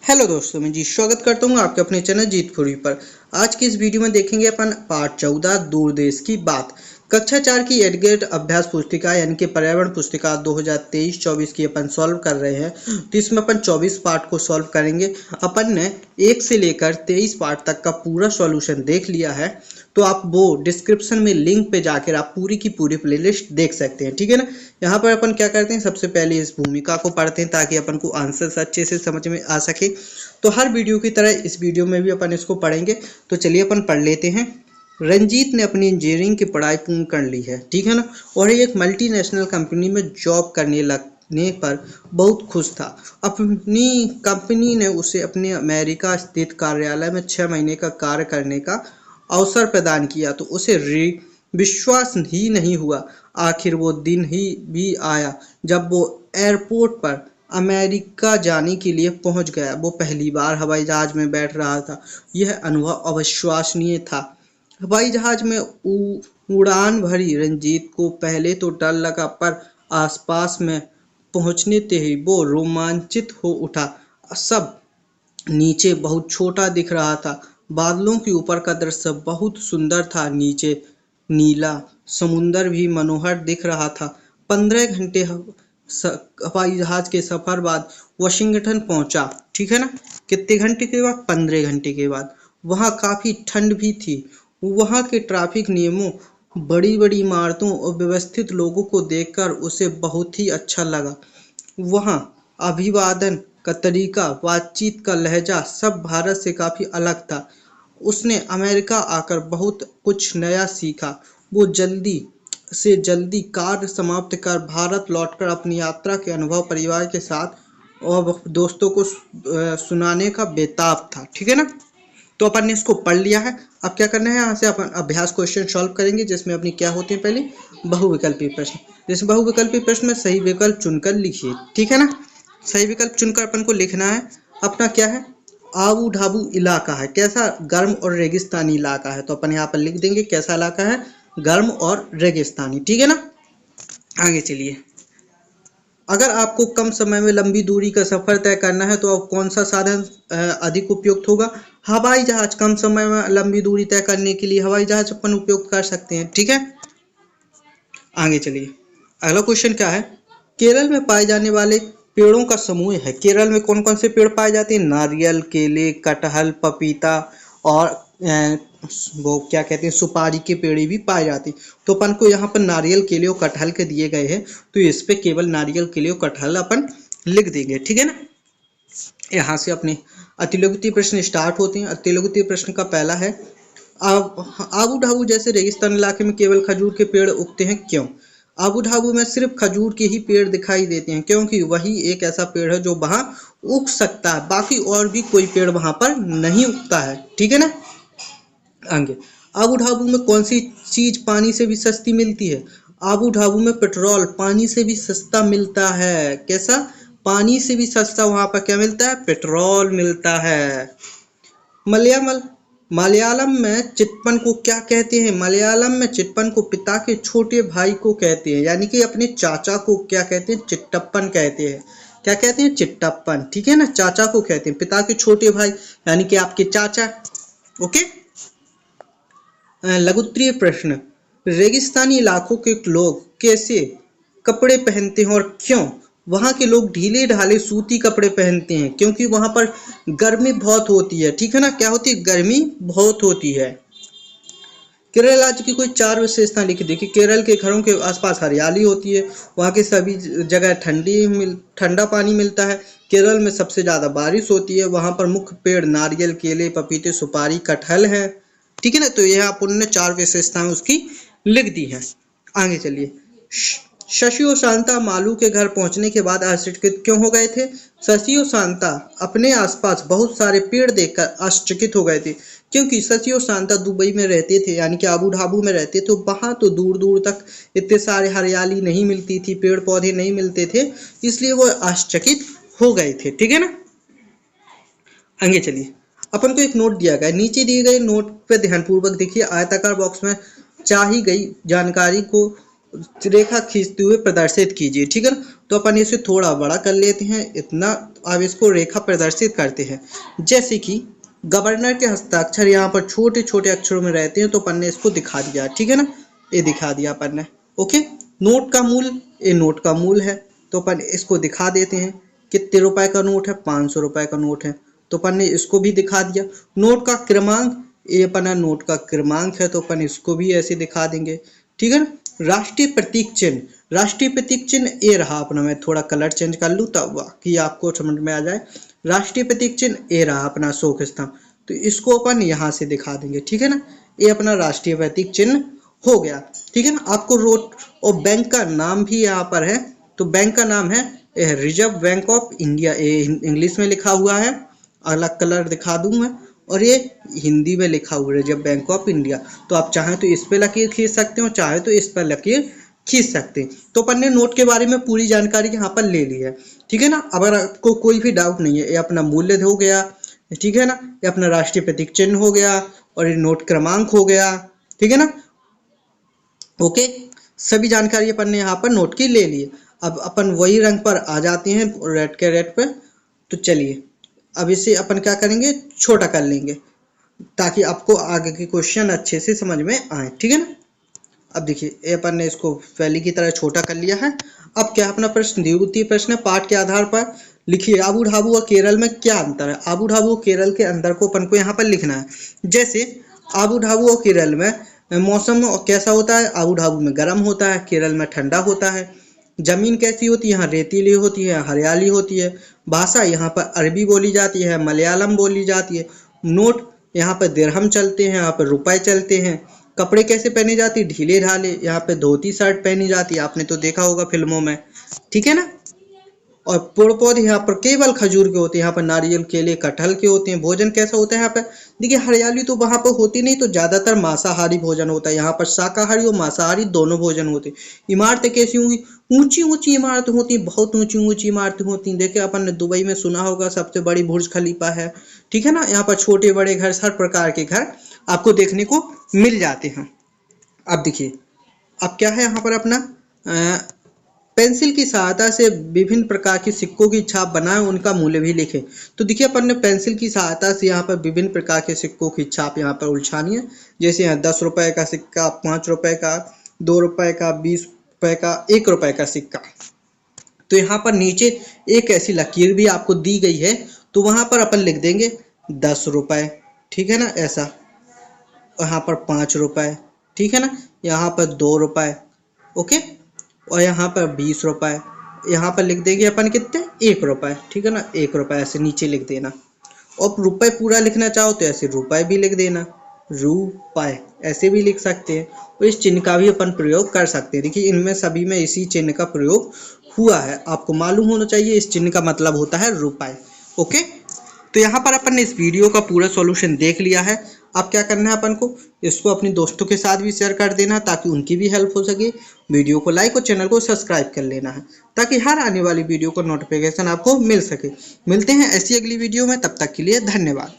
Hello दोस्तों, मैं जी स्वागत करता हूँ आपके अपने चैनल जीत फुरी पर। आज की इस वीडियो में देखेंगे अपन पार्ट 14 दूर देश की बात। कक्षा 4 की एडगेट अभ्यास पुस्तिका यानी कि पर्यावरण पुस्तिका 2023-24 की अपन सॉल्व कर रहे हैं। तो इसमें अपन 24 पार्ट को सॉल्व करेंगे। अपन ने 1 से लेकर 23 पार्ट तक का पूरा सॉल्यूशन देख लिया है, तो आप वो डिस्क्रिप्शन में लिंक पे जाकर आप पूरी की पूरी प्लेलिस्ट देख सकते हैं। ठीक है ना। यहाँ पर अपन क्या करते हैं, सबसे पहले इस भूमिका को पढ़ते हैं ताकि अपन को आंसर्स अच्छे से समझ में आ सके। तो हर वीडियो की तरह इस वीडियो में भी अपन इसको पढ़ेंगे। तो चलिए अपन पढ़ लेते हैं। रंजीत ने अपनी इंजीनियरिंग की पढ़ाई पूर्ण कर ली है, ठीक है ना, और एक मल्टीनेशनल कंपनी में जॉब करने लगने पर बहुत खुश था। अपनी कंपनी ने उसे अपने अमेरिका स्थित कार्यालय में 6 महीने का कार्य करने का अवसर प्रदान किया, तो उसे विश्वास ही नहीं हुआ। आखिर वो दिन ही भी आया जब वो एयरपोर्ट पर अमेरिका जाने के लिए पहुंच गया। वो पहली बार हवाई जहाज में बैठ रहा था। यह अनुभव अविश्वसनीय था। हवाई जहाज में उड़ान भरी रंजीत को पहले तो डर लगा, पर आसपास में पहुंचने ही वो रोमांचित हो उठा। सब नीचे बहुत छोटा दिख रहा था। बादलों के ऊपर का दृश्य बहुत सुंदर था। नीचे नीला समुंदर भी मनोहर दिख रहा था। 15 घंटे हवाई जहाज के सफर बाद वाशिंगटन पहुंचा। ठीक है ना। कितने घंटे के बाद? 15 घंटे के बाद। वहां काफी ठंड भी थी। वहां के ट्रैफिक नियमों, बड़ी बड़ी इमारतों और व्यवस्थित लोगों को देखकर उसे बहुत ही अच्छा लगा। वहां अभिवादन का तरीका, बातचीत का लहजा सब भारत से काफी अलग था। उसने अमेरिका आकर बहुत कुछ नया सीखा। वो जल्दी से जल्दी कार्य समाप्त कर भारत लौटकर अपनी यात्रा के अनुभव परिवार के साथ और दोस्तों को सुनाने का बेताब था। ठीक है ना। तो अपन ने इसको पढ़ लिया है। अब क्या करना है, यहाँ से अपन अभ्यास क्वेश्चन सॉल्व करेंगे, जिसमें अपनी क्या होते हैं, पहले बहुविकल्पी प्रश्न। जैसे बहुविकल्पी प्रश्न में सही विकल्प चुनकर लिखिए। ठीक है ना। सही विकल्प चुनकर अपन को लिखना है। अपना क्या है, आबू ढाबू इलाका है। कैसा? गर्म और रेगिस्तानी इलाका है। तो अपन यहाँ पर लिख देंगे कैसा इलाका है, गर्म और रेगिस्तानी। ठीक है ना। आगे चलिए। अगर आपको कम समय में लंबी दूरी का सफर तय करना है तो अब कौन सा साधन अधिक उपयुक्त होगा? हवाई जहाज। कम समय में लंबी दूरी तय करने के लिए हवाई जहाज अपन उपयोग कर सकते हैं। ठीक है। आगे चलिए। अगला क्वेश्चन क्या है, केरल में पाए जाने वाले पेड़ों का समूह है। केरल में कौन कौन से पेड़ पाए जाते हैं? नारियल, केले, कटहल, पपीता और वो क्या कहते हैं, सुपारी के पेड़ भी पाए जाते हैं। तो अपन को यहाँ पर नारियल, केले और कटहल के दिए गए हैं, तो इस पे केवल नारियल, केले और कटहल अपन लिख देंगे। ठीक है ना। यहाँ से अपने अतिलघुत्तीय प्रश्न स्टार्ट होते हैं। अतिलघुत्तीय प्रश्न का पहला है, आबू ढाबू जैसे रेगिस्तान इलाके में केवल खजूर के पेड़ उगते हैं, क्यों? आबू ढाबू में सिर्फ खजूर के ही पेड़ दिखाई देते हैं, क्योंकि वही एक ऐसा पेड़ है जो वहां उग सकता है। बाकी और भी कोई पेड़ वहां पर नहीं उगता है। ठीक है ना। आगे, आबू ढाबू में कौन सी चीज पानी से भी सस्ती मिलती है? आबू ढाबू में पेट्रोल पानी से भी सस्ता मिलता है। कैसा? पानी से भी सस्ता वहां पर क्या मिलता है? पेट्रोल मिलता है। मलयालम में चिट्टपन को क्या कहते हैं? मलयालम में चिट्टपन को पिता के छोटे भाई को कहते हैं, यानी कि अपने चाचा को क्या कहते हैं? चिट्टप्पन कहते हैं। क्या कहते हैं? चिट्टप्पन। ठीक है ना। चाचा को कहते हैं, पिता के छोटे भाई यानी कि आपके चाचा। ओके। लघुत्तरीय प्रश्न, रेगिस्तानी इलाकों के लोग कैसे कपड़े पहनते हैं और क्यों? वहां के लोग ढीले ढाले सूती कपड़े पहनते हैं, क्योंकि वहां पर गर्मी बहुत होती है। ठीक है ना। क्या होती है? गर्मी बहुत होती है। केरल राज्य की कोई 4 विशेषता लिखी। देखिए, केरल के घरों के आसपास हरियाली होती है। वहाँ के सभी जगह ठंडा पानी मिलता है। केरल में सबसे ज़्यादा बारिश होती है। वहाँ पर मुख्य पेड़ नारियल, केले, पपीते, सुपारी, कटहल है। ठीक है ना। तो यह आप उन्होंने 4 विशेषताएं उसकी लिख दी हैं। आगे चलिए। शशि और शांता मालू के घर पहुंचने के बाद आश्चर्यचकित क्यों हो गए थे? शशि और शांता अपने आसपास बहुत सारे पेड़ देखकर आश्चर्यचकित हो गए थे, क्योंकि शशि और शांता दुबई में रहते थे, यानी कि आबू ढाबू में रहते, तो वहां तो दूर दूर तक इतने सारे हरियाली नहीं मिलती थी, पेड़ पौधे नहीं मिलते थे, इसलिए वो आश्चर्यचकित हो गए थे। ठीक है ना। आगे चलिए। अपन को एक नोट दिया गया है। नीचे दिए गए नोट पे ध्यानपूर्वक देखिए। आयताकार बॉक्स में चाही गई जानकारी को रेखा खींचते हुए प्रदर्शित कीजिए। ठीक है ना, तो अपन इसे थोड़ा बड़ा कर लेते हैं इतना। अब इसको रेखा प्रदर्शित करते हैं। जैसे कि गवर्नर के हस्ताक्षर यहाँ पर छोटे छोटे अक्षरों में रहते हैं, तो अपन ने इसको दिखा दिया। ठीक है ना, ये दिखा दिया अपन ने। ओके, नोट का मूल, ये नोट का मूल है, तो अपन इसको दिखा देते हैं। कितने रुपए का नोट है? 500 रुपए का नोट है, तो अपन ने इसको भी दिखा दिया। नोट का क्रमांक, ये अपना नोट का क्रमांक है, तो अपन इसको भी ऐसे दिखा देंगे। ठीक है ना, राष्ट्रीय प्रतीक चिन्ह, राष्ट्रीय प्रतीक चिन्ह ये रहा अपना। मैं थोड़ा कलर चेंज कर लूँ ताकि आपको समझ में आ जाए। राष्ट्रीय प्रतीक चिन्ह ये रहा अपना अशोक स्तंभ, तो इसको अपन यहाँ से दिखा देंगे। ठीक है ना, ये अपना राष्ट्रीय प्रतीक चिन्ह हो गया। ठीक है ना, आपको रोड और बैंक का नाम भी यहाँ पर है, तो बैंक का नाम है रिजर्व बैंक ऑफ इंडिया, ये इंग्लिश में लिखा हुआ है, अलग कलर दिखा दूं मैं, और ये हिंदी में लिखा हुआ है रिजर्व बैंक ऑफ इंडिया। तो आप चाहें तो इस पे लकीर खींच सकते हो, चाहे तो इस पर लकीर खींच सकते हैं। तो अपन ने नोट के बारे में पूरी जानकारी यहाँ पर ले ली है। ठीक है ना, अगर आपको कोई भी डाउट नहीं है, ये अपना मूल्य हो गया, ठीक है ना, ये अपना राष्ट्रीय प्रतीक चिन्ह हो गया, और ये नोट क्रमांक हो गया। ठीक है ना, ओके, सभी जानकारी अपन ने यहाँ पर नोट की ले ली। अब अपन वही रंग पर आ जाते हैं, रेड के रेड पर। तो चलिए अब इसे अपन क्या करेंगे, छोटा कर लेंगे ताकि आपको आगे के क्वेश्चन अच्छे से समझ में आए। ठीक है ना, अब देखिए ये अपन ने इसको पहले की तरह छोटा कर लिया है। अब क्या अपना प्रश्न, द्वितीय प्रश्न है, पाठ के आधार पर लिखिए आबू ढाबू और केरल में क्या अंतर है। आबू ढाबू और केरल के अंतर को अपन को यहाँ पर लिखना है। जैसे आबू ढाबू और केरल में मौसम कैसा होता है, आबू ढाबू में गर्म होता है, केरल में ठंडा होता है। जमीन कैसी होती है, यहाँ रेतीली होती है, हरियाली होती है। भाषा यहाँ पर अरबी बोली जाती है, मलयालम बोली जाती है। नोट यहाँ पर दिरहम चलते हैं, यहाँ पर रुपए चलते हैं। कपड़े कैसे पहने जाती है, ढीले ढाले, यहाँ पे धोती शर्ट पहनी जाती है, आपने तो देखा होगा फिल्मों में। ठीक है ना, और पेड़ पौधे यहाँ पर केवल खजूर के होते हैं, यहाँ पर नारियल, केले, कटहल के होते हैं। भोजन कैसा होता है यहाँ पर, देखिए हरियाली तो वहाँ पर होती नहीं, तो ज्यादातर मांसाहारी भोजन होता है। यहाँ पर शाकाहारी और मांसाहारी दोनों भोजन होते हैं। इमारतें कैसी होंगी, ऊंची ऊंची इमारतें होती हैं, बहुत ऊंची ऊंची इमारतें होती हैं। देखिए अपन ने दुबई में सुना होगा सबसे बड़ी बुर्ज खलीफा है। ठीक है ना, यहाँ पर छोटे बड़े घर, हर प्रकार के घर आपको देखने को मिल जाते हैं। अब देखिए अब क्या है यहाँ पर अपना पेंसिल की सहायता से विभिन्न प्रकार के सिक्कों की छाप बनाएं, उनका मूल्य भी लिखें। तो देखिए अपन ने पेंसिल की सहायता से यहाँ पर विभिन्न प्रकार के सिक्कों की छाप यहाँ पर उलझानी है। जैसे यहाँ 10 रुपए का सिक्का, 5 रुपए का, 2 रुपए का, 20 रुपए का, 1 रुपए का सिक्का। तो यहाँ पर नीचे एक ऐसी लकीर भी आपको दी गई है, तो वहां पर अपन लिख देंगे 10 रुपए। ठीक है ना, ऐसा। यहाँ पर 5 रुपए, ठीक है ना, यहाँ पर 2 रुपए, ओके, और यहाँ पर 20 रुपए। यहाँ पर लिख देंगे अपन कितने, 1 रुपए। ठीक है ना, 1 रुपए ऐसे नीचे लिख देना। और रुपए पूरा लिखना चाहो तो ऐसे रुपए भी लिख देना, रुपए ऐसे भी लिख सकते हैं। और इस चिन्ह का भी अपन प्रयोग कर सकते हैं। देखिए इनमें सभी में इसी चिन्ह का प्रयोग हुआ है, आपको मालूम होना चाहिए। इस चिन्ह का मतलब होता है रुपए। ओके, तो यहाँ पर अपन ने इस वीडियो का पूरा सॉल्यूशन देख लिया है। अब क्या करना है अपन को, इसको अपने दोस्तों के साथ भी शेयर कर देना ताकि उनकी भी हेल्प हो सके। वीडियो को लाइक और चैनल को सब्सक्राइब कर लेना है ताकि हर आने वाली वीडियो को नोटिफिकेशन आपको मिल सके। मिलते हैं ऐसी अगली वीडियो में, तब तक के लिए धन्यवाद।